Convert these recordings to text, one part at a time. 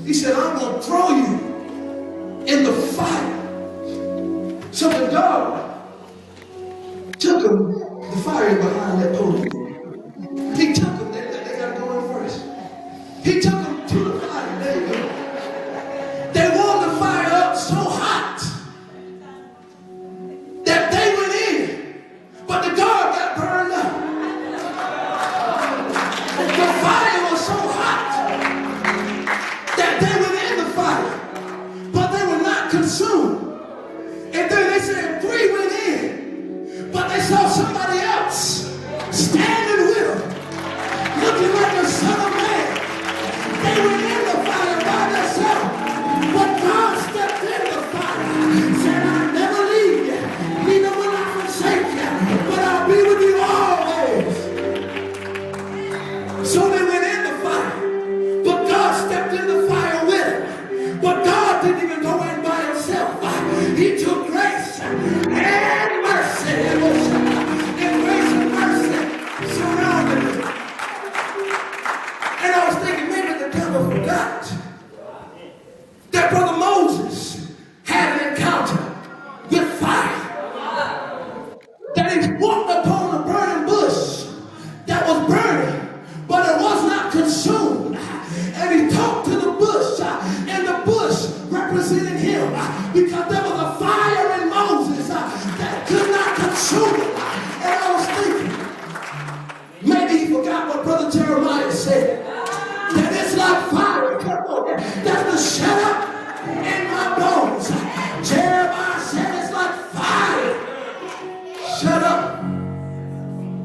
He said, I'm going to throw you in the fire. So the God took him, the fire behind that podium. He took him, they got to go in first. He took him to the fire, there you go. They warmed the fire up so hot that they went in, but the guard got burned up. The fire was so hot that they went in the fire, but they were not consumed. And then they said 3 went in, but they saw somebody else standing with them, looking like a son of man. They went in the fire by themselves, but God stepped in the fire, said, I'll never leave you, neither will I forsake you, but I'll be with you always. So they went in the fire, but God stepped in the fire with them. But God didn't even go in by himself. He took grace and mercy, and grace and mercy surrounded him. And I was thinking, maybe the devil forgot that Brother Moses had an encounter with fire. That he walked upon a burning bush that was burning, but it was not consumed. And he talked to the bush, and the bush represented him, because there was a fire in Moses that could not consume him. And I was thinking, maybe he forgot what Brother Jeremiah said, that it's like fire, come on, that's the shut up in my bones. Jeremiah said it's like fire. Shut up.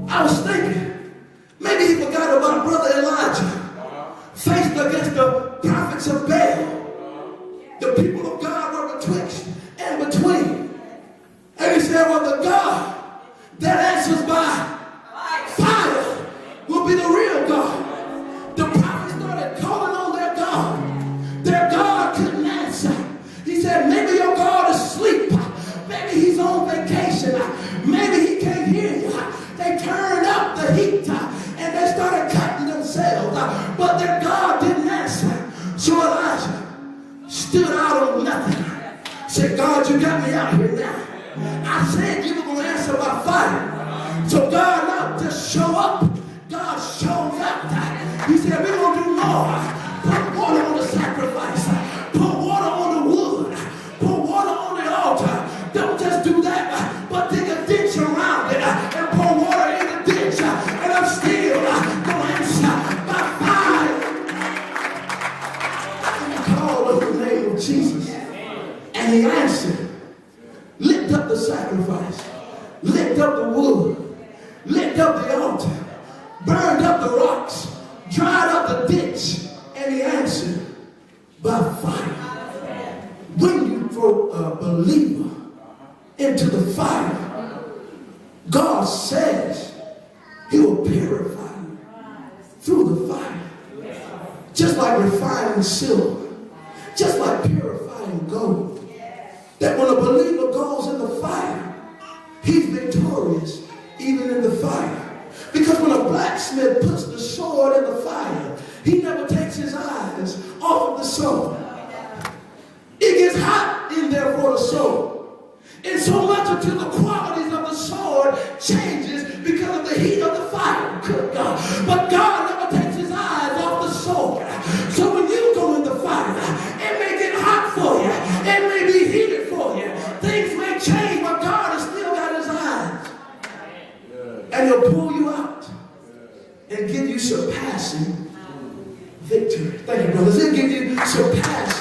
I was thinking, maybe he forgot about Brother Elijah faced against the prophets of Baal. The people of God were betwixt and between. And he said, well, the God that answers by fire will be the real God. The prophets started calling on their God. Their God couldn't answer. He said, maybe your God is asleep. Maybe he's on vacation. Maybe he can't hear you. They turned up the heat and they started cutting themselves. But their God didn't answer. So Elijah stood out on nothing. Said, God, you got me out here now. I said you were going to answer by fire. So God not just show up. God shows up. He said, we're going to do more. Put water on the sacrifice. Put water on the wood. Put water on the altar. Don't just do that, but dig a ditch around it and pour water in the ditch. And I'm still going to answer by fire. And he called on the name of Jesus. And he answered. Lift up the sacrifice. Lift up the wood. Lift up the altar. Burned up the rocks. Dried up the ditch. And he answered by fire. When you throw a believer into the fire, God says he will purify you through the fire. Just like refining silver. Just like purifying gold. That when a believer goes in the fire, he's victorious even in the fire. Because when a blacksmith puts the sword in the fire, he never takes his eyes off of the sword. It gets hot in there for the sword. And so much until the qualities of the sword changes because of the heat of the fire. Good God. But God never takes his eyes off the sword. So when you go in the fire, it may get hot for you. It may be heated for you. Things may change, but God has still got his eyes. And he'll pull you out and give you surpassing victory. Thank you, brothers. He'll give you surpassing